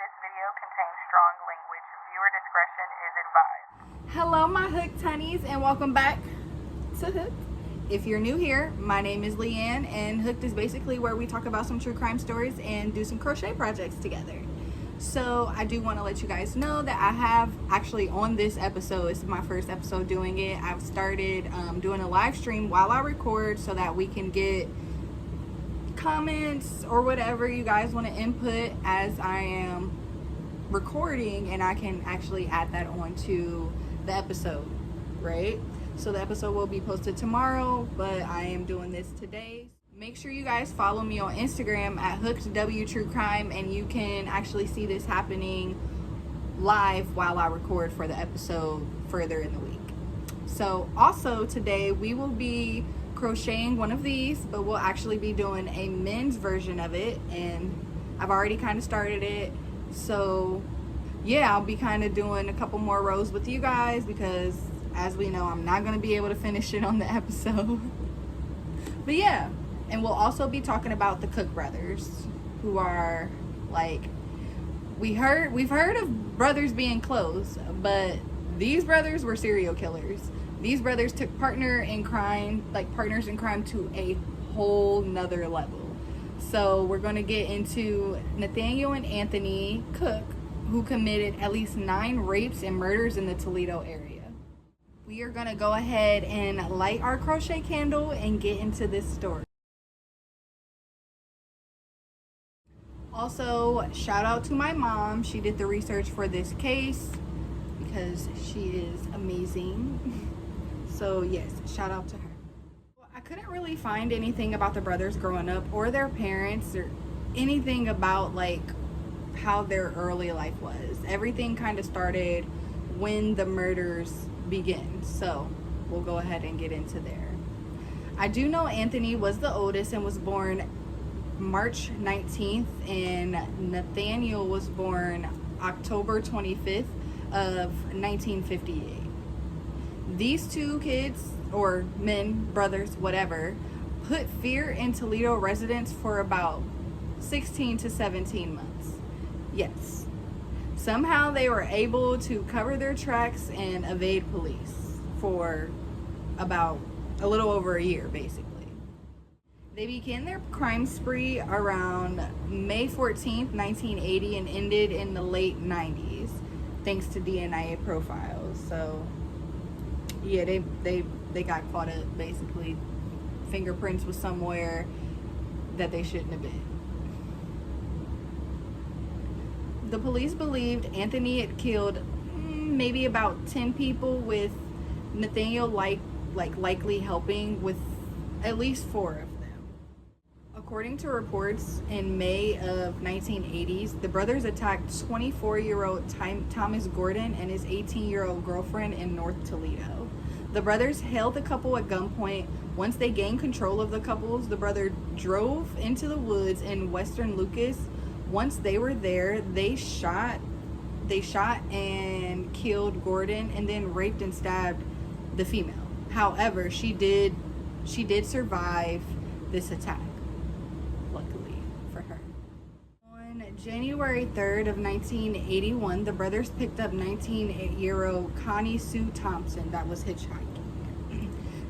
This video contains strong language. Viewer discretion is advised. Hello, my Hooked Honeys, and welcome back to Hooked. If you're new here, my name is Leanne, and Hooked is basically where we talk about some true crime stories and do some crochet projects together. So I do want to let you guys know that I have actually on this episode, this is my first episode doing it, I've started doing a live stream while I record so that we can get comments or whatever you guys want to input as I am recording, and I can actually add that onto the episode, right? So the episode will be posted tomorrow, but I am doing this today. Make sure you guys follow me on Instagram at HookedWTrueCrime, and you can actually see this happening live while I record for the episode further in the week. So also today we will be crocheting one of these, but we'll actually be doing a men's version of it, and I've already kind of started it. So yeah, I'll be kind of doing a couple more rows with you guys because as we know, I'm not going to be able to finish it on the episode. But yeah, and we'll also be talking about the Cook brothers, who are like, we've heard of brothers being close, but these brothers were serial killers. These brothers took partners in crime to a whole nother level. So we're going to get into Nathaniel and Anthony Cook, who committed at least 9 rapes and murders in the Toledo area. We are going to go ahead and light our crochet candle and get into this story. Also, shout out to my mom. She did the research for this case because she is amazing. So yes, shout out to her. I couldn't really find anything about the brothers growing up or their parents or anything about like how their early life was. Everything kind of started when the murders begin. So we'll go ahead and get into there. I do know Anthony was the oldest and was born March 19th, and Nathaniel was born October 25th of 1958. These two kids, or men, brothers, whatever, put fear in Toledo residents for about 16 to 17 months. Yes. Somehow they were able to cover their tracks and evade police for about a little over a year, basically. They began their crime spree around May 14th, 1980, and ended in the late 90s, thanks to DNA profiles. So yeah, they got caught up, basically. Fingerprints was somewhere that they shouldn't have been. The police believed Anthony had killed maybe about 10 people, with Nathaniel likely helping with at least 4 of them. According to reports, in May of 1980s, the brothers attacked 24-year-old Thomas Gordon and his 18-year-old girlfriend in North Toledo. The brothers held the couple at gunpoint. Once they gained control of the couples, the brother drove into the woods in western Lucas. Once they were there, they shot and killed Gordon, and then raped and stabbed the female. However, she did survive this attack, luckily for her. On January 3rd of 1981, the brothers picked up 19-year-old Connie Sue Thompson that was hitchhiking.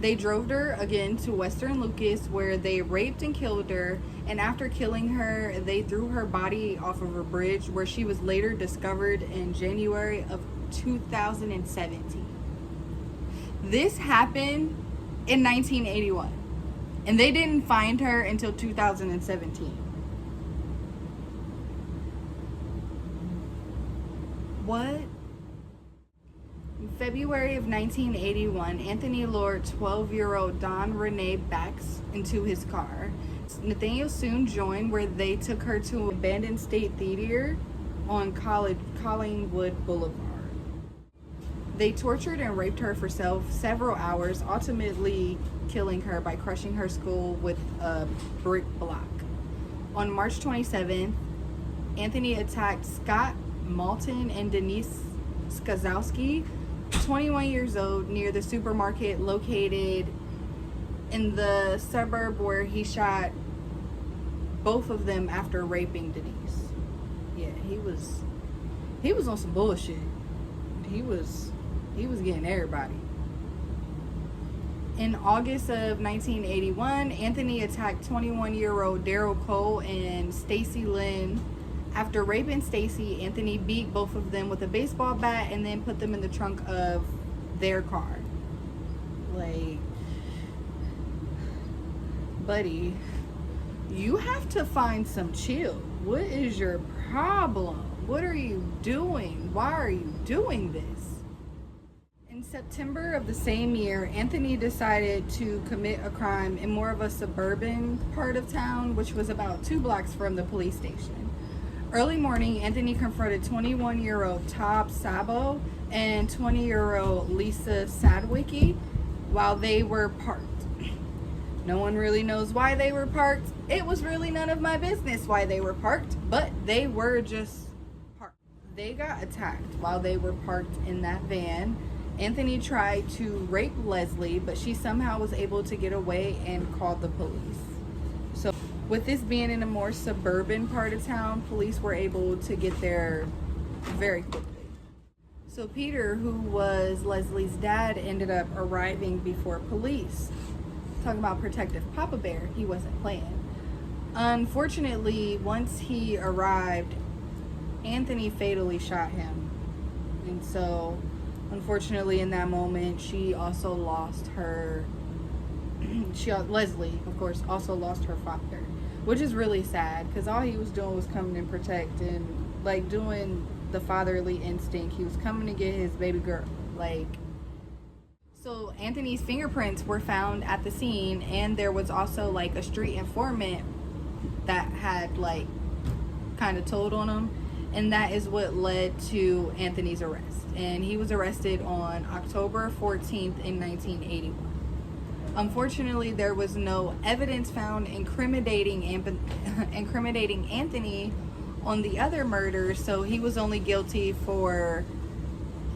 They drove her again to western Lucas, where they raped and killed her, and after killing her, they threw her body off of a bridge, where she was later discovered in January of 2017. This happened in 1981, and they didn't find her until 2017. What? In February of 1981, Anthony lured 12-year-old Dawn Renee Bax into his car. Nathaniel soon joined, where they took her to an abandoned state theater on Collingwood Boulevard. They tortured and raped her for several hours, ultimately killing her by crushing her skull with a brick block. On March 27th, Anthony attacked Scott Malton and Denise Skazowski, 21 years old, near the supermarket located in the suburb, where he shot both of them after raping Denise. Yeah, he was he was on some bullshit. He was getting everybody. In August of 1981, Anthony attacked 21-year-old Daryl Cole and Stacy Lynn. After raping Stacy, Anthony beat both of them with a baseball bat and then put them in the trunk of their car. Like, buddy, you have to find some chill. What is your problem? What are you doing? Why are you doing this? In September of the same year, Anthony decided to commit a crime in more of a suburban part of town, which was about 2 blocks from the police station. Early morning, Anthony confronted 21-year-old Tob Sabo and 20-year-old Lisa Sadwicki while they were parked. No one really knows why they were parked. It was really none of my business why they were parked, but they were just parked. They got attacked while they were parked in that van. Anthony tried to rape Leslie, but she somehow was able to get away and called the police. So with this being in a more suburban part of town, police were able to get there very quickly. So Peter, who was Leslie's dad, ended up arriving before police. Talking about protective Papa Bear, he wasn't playing. Unfortunately, once he arrived, Anthony fatally shot him. And so, unfortunately, in that moment, she also lost her, Leslie, of course, also lost her father, which is really sad because all he was doing was coming and protect and like doing the fatherly instinct. He was coming to get his baby girl. Like, so Anthony's fingerprints were found at the scene, and there was also like a street informant that had like kind of told on him, and that is what led to Anthony's arrest. And he was arrested on October 14th in 1981. Unfortunately, there was no evidence found incriminating Anthony on the other murders, so he was only guilty for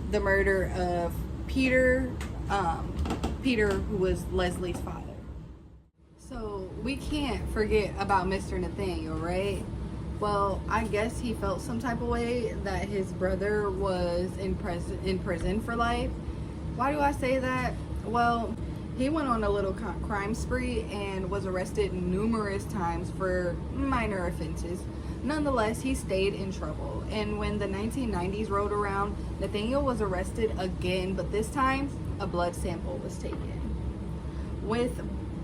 the murder of Peter, who was Leslie's father. So we can't forget about Mr. Nathaniel, right? Well, I guess he felt some type of way that his brother was in prison for life. Why do I say that? Well, he went on a little crime spree and was arrested numerous times for minor offenses. Nonetheless, he stayed in trouble. And when the 1990s rolled around, Nathaniel was arrested again, but this time a blood sample was taken. With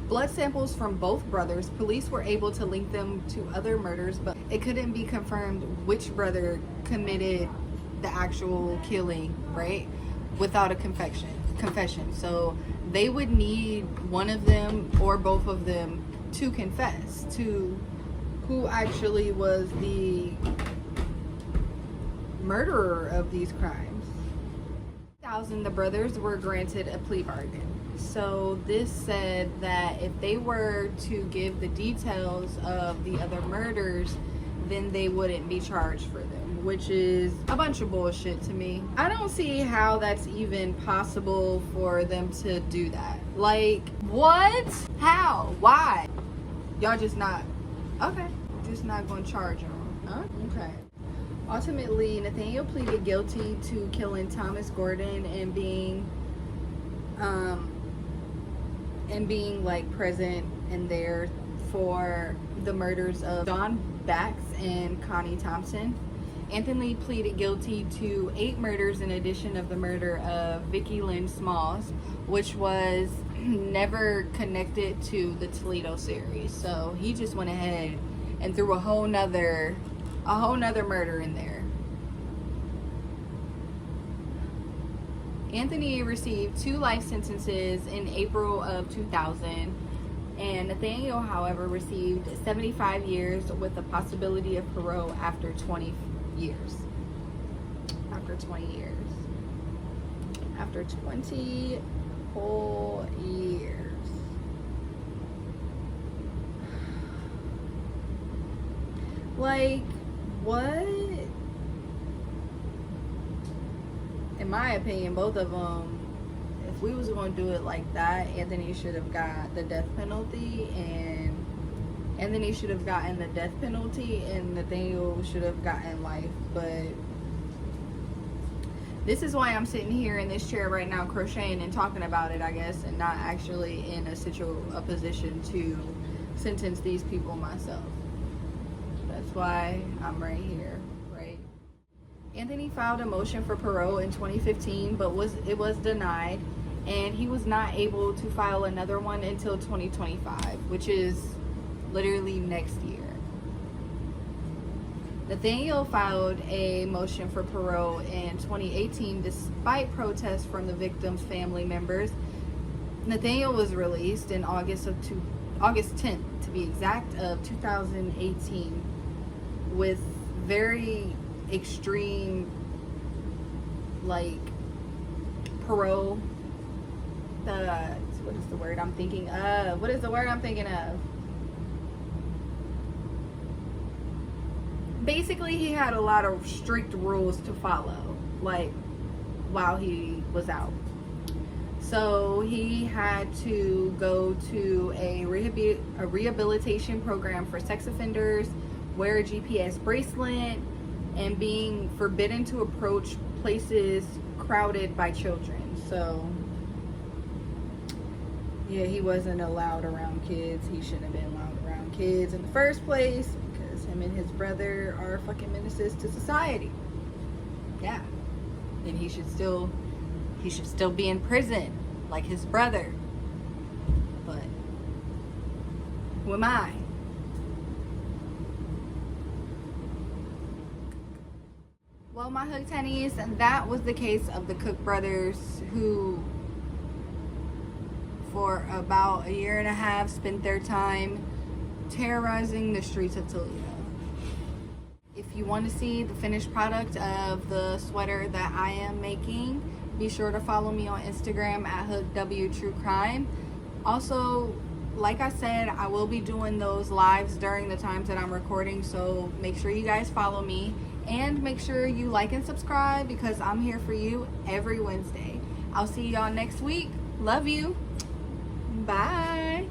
blood samples from both brothers, police were able to link them to other murders, but it couldn't be confirmed which brother committed the actual killing, right? Without a confession. So they would need one of them or both of them to confess to who actually was the murderer of these crimes. In 2000, the brothers were granted a plea bargain. So this said that if they were to give the details of the other murders, then they wouldn't be charged for them, which is a bunch of bullshit to me. I don't see how that's even possible for them to do that. Like, what? How? Why? Y'all just not, okay, just not gonna charge them, huh? Okay. Ultimately, Nathaniel pleaded guilty to killing Thomas Gordon and being like present and there for the murders of John Bax and Connie Thompson. Anthony pleaded guilty to 8 murders in addition of the murder of Vicki Lynn Smalls, which was never connected to the Toledo series. So he just went ahead and threw a whole nother murder in there. Anthony received 2 life sentences in April of 2000, and Nathaniel, however, received 75 years with the possibility of parole after 20 years. After 20 whole years. Like, what? In my opinion, both of them, if we was going to do it like that, Anthony should have got the death penalty, and Anthony should have gotten the death penalty, and Nathaniel should have gotten life. But This is why I'm sitting here in this chair right now crocheting and talking about it, I guess, and not actually in a position to sentence these people myself. That's why I'm right here, right? Anthony filed a motion for parole in 2015, but it was denied, and he was not able to file another one until 2025, which is literally next year. Nathaniel filed a motion for parole in 2018 despite protests from the victims' family members. Nathaniel was released in August 10th, to be exact, of 2018 with very extreme, like, parole. What is the word I'm thinking of? Basically, he had a lot of strict rules to follow, like, while he was out. So he had to go to a rehabilitation program for sex offenders, wear a GPS bracelet, and being forbidden to approach places crowded by children. So yeah, he wasn't allowed around kids. He shouldn't have been allowed around kids in the first place, because him and his brother are fucking menaces to society. Yeah. And he should still be in prison like his brother. But who am I? Well, my hooked honeys, and that was the case of the Cook brothers, who for about a year and a half spent their time terrorizing the streets of Toledo. If you want to see the finished product of the sweater that I am making, be sure to follow me on Instagram at HookedWTrueCrime. Also, like I said, I will be doing those lives during the times that I'm recording, so make sure you guys follow me, and make sure you like and subscribe, because I'm here for you every Wednesday. I'll see y'all next week. Love you. Bye.